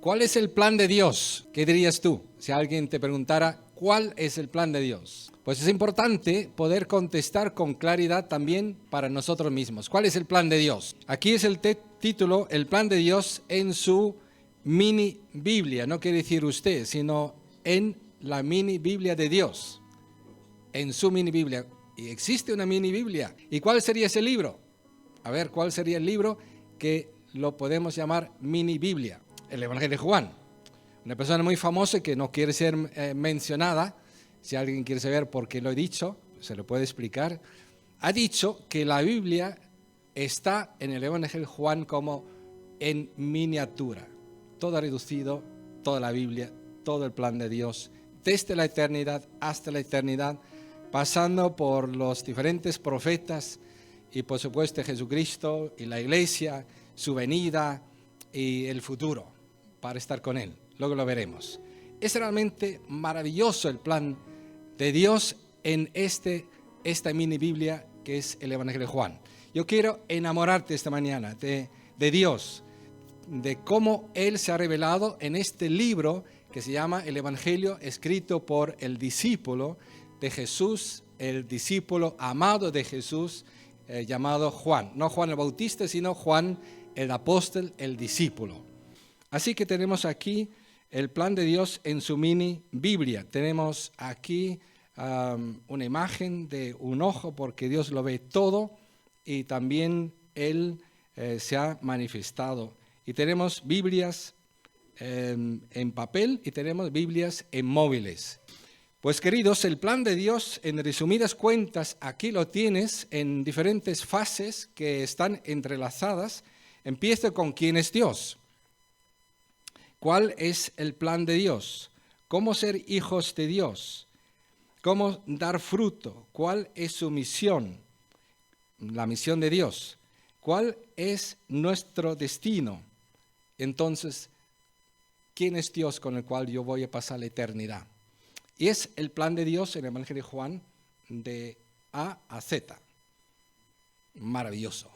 ¿Cuál es el plan de Dios? ¿Qué dirías tú si alguien te preguntara cuál es el plan de Dios? Pues es importante poder contestar con claridad también para nosotros mismos. ¿Cuál es el plan de Dios? Aquí es el título, el plan de Dios en su mini Biblia. No quiere decir usted, sino en la mini Biblia de Dios. En su mini Biblia. Y existe una mini Biblia. ¿Y cuál sería ese libro? A ver, ¿cuál sería el libro que lo podemos llamar mini Biblia? El Evangelio de Juan. Una persona muy famosa que no quiere ser mencionada, si alguien quiere saber por qué lo he dicho, se lo puede explicar, ha dicho que la Biblia está en el Evangelio de Juan como en miniatura. Todo reducido, toda la Biblia, todo el plan de Dios, desde la eternidad hasta la eternidad, pasando por los diferentes profetas y por supuesto Jesucristo y la iglesia, su venida y el futuro para estar con Él. Luego lo veremos. Es realmente maravilloso el plan de Dios en esta mini Biblia que es el Evangelio de Juan. Yo quiero enamorarte esta mañana de Dios, de cómo Él se ha revelado en este libro que se llama el Evangelio, escrito por el discípulo de Jesús, el discípulo amado de Jesús, llamado Juan. No Juan el Bautista, sino Juan el apóstol, el discípulo. Así que tenemos aquí el plan de Dios en su mini Biblia. Tenemos aquí una imagen de un ojo porque Dios lo ve todo y también Él se ha manifestado. Y tenemos Biblias en papel y tenemos Biblias en móviles. Pues queridos, el plan de Dios, en resumidas cuentas, aquí lo tienes en diferentes fases que están entrelazadas. Empieza con quién es Dios. ¿Cuál es el plan de Dios? ¿Cómo ser hijos de Dios? ¿Cómo dar fruto? ¿Cuál es su misión? La misión de Dios. ¿Cuál es nuestro destino? Entonces, ¿quién es Dios con el cual yo voy a pasar la eternidad? Y es el plan de Dios en el Evangelio de Juan de A a Z. Maravilloso.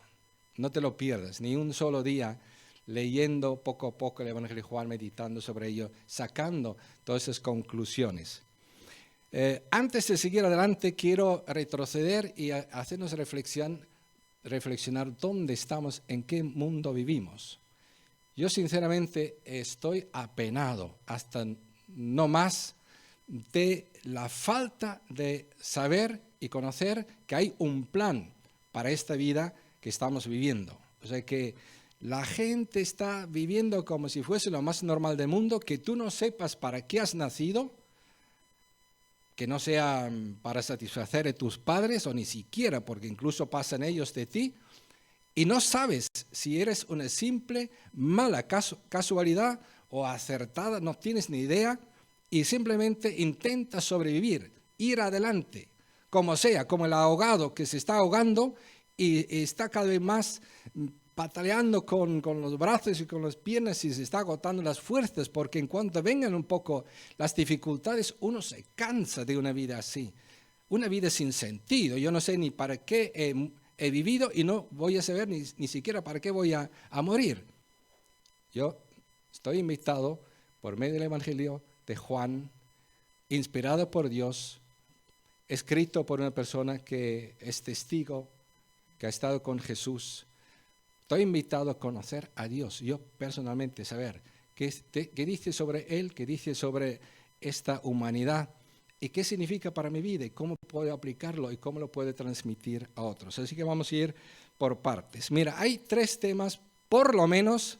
No te lo pierdas, ni un solo día leyendo poco a poco el Evangelio de Juan, meditando sobre ello, sacando todas esas conclusiones. Antes de seguir adelante, quiero retroceder y hacernos reflexionar dónde estamos, en qué mundo vivimos. Yo sinceramente estoy apenado, hasta no más, de la falta de saber y conocer que hay un plan para esta vida que estamos viviendo. O sea que la gente está viviendo como si fuese lo más normal del mundo, que tú no sepas para qué has nacido, que no sea para satisfacer a tus padres o ni siquiera, porque incluso pasan ellos de ti, y no sabes si eres una simple mala casualidad o acertada, no tienes ni idea, y simplemente intentas sobrevivir, ir adelante, como sea, como el ahogado que se está ahogando y está cada vez más pataleando con los brazos y con las piernas y se está agotando las fuerzas, porque en cuanto vengan un poco las dificultades, uno se cansa de una vida así, una vida sin sentido. Yo no sé ni para qué he vivido y no voy a saber ni siquiera para qué voy a morir. Yo estoy invitado por medio del Evangelio de Juan, inspirado por Dios, escrito por una persona que es testigo, que ha estado con Jesús. Estoy invitado a conocer a Dios, yo personalmente saber qué dice sobre Él, qué dice sobre esta humanidad y qué significa para mi vida y cómo puedo aplicarlo y cómo lo puedo transmitir a otros. Así que vamos a ir por partes. Mira, hay 3 temas, por lo menos,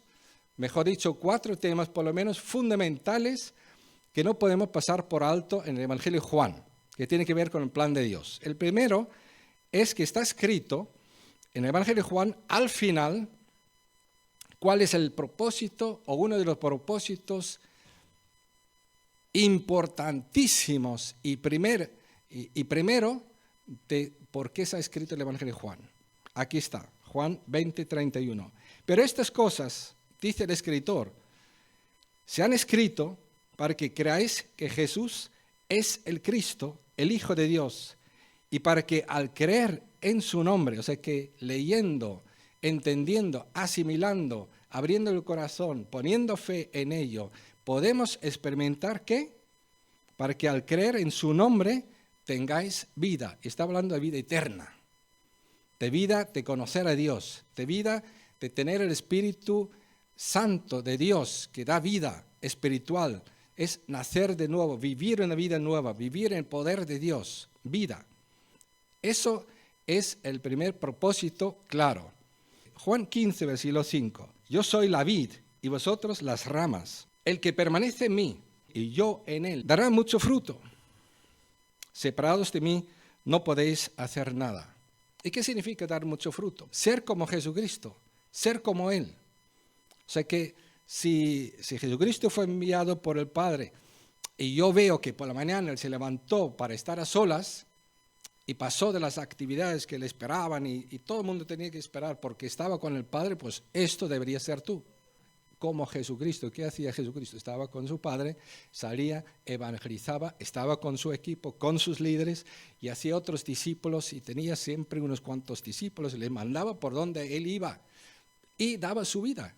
mejor dicho, 4 temas por lo menos fundamentales que no podemos pasar por alto en el Evangelio de Juan, que tiene que ver con el plan de Dios. El primero es que está escrito en el Evangelio de Juan, al final, cuál es el propósito o uno de los propósitos importantísimos y primero de por qué se ha escrito el Evangelio de Juan. Aquí está, Juan 20:31. Pero estas cosas, dice el escritor, se han escrito para que creáis que Jesús es el Cristo, el Hijo de Dios, y para que al creer en su nombre, o sea que leyendo, entendiendo, asimilando abriendo el corazón, poniendo fe en ello, podemos experimentar ¿qué? Para que al creer en su nombre tengáis vida. Está hablando de vida eterna, de vida de conocer a Dios, de vida de tener el Espíritu Santo de Dios que da vida espiritual. Es nacer de nuevo, vivir una vida nueva, vivir en el poder de Dios, vida. Eso es el primer propósito claro. Juan 15, versículo 5. Yo soy la vid y vosotros las ramas. El que permanece en mí y yo en él, dará mucho fruto. Separados de mí no podéis hacer nada. ¿Y qué significa dar mucho fruto? Ser como Jesucristo, ser como Él. O sea que si Jesucristo fue enviado por el Padre y yo veo que por la mañana Él se levantó para estar a solas y pasó de las actividades que le esperaban y todo el mundo tenía que esperar porque estaba con el Padre, pues esto debería ser tú. Como Jesucristo. ¿Qué hacía Jesucristo? Estaba con su Padre, salía, evangelizaba, estaba con su equipo, con sus líderes y hacía otros discípulos y tenía siempre unos cuantos discípulos y les mandaba por donde él iba y daba su vida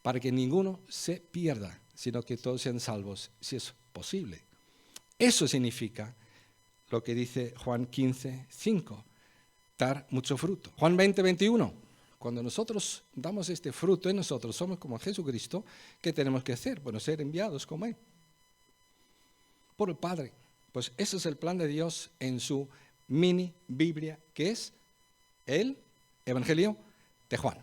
para que ninguno se pierda, sino que todos sean salvos, si es posible. Eso significa lo que dice Juan 15, 5, dar mucho fruto. Juan 20, 21. Cuando nosotros damos este fruto en nosotros, somos como Jesucristo, ¿qué tenemos que hacer? Bueno, ser enviados como Él, por el Padre. Pues ese es el plan de Dios en su mini Biblia, que es el Evangelio de Juan.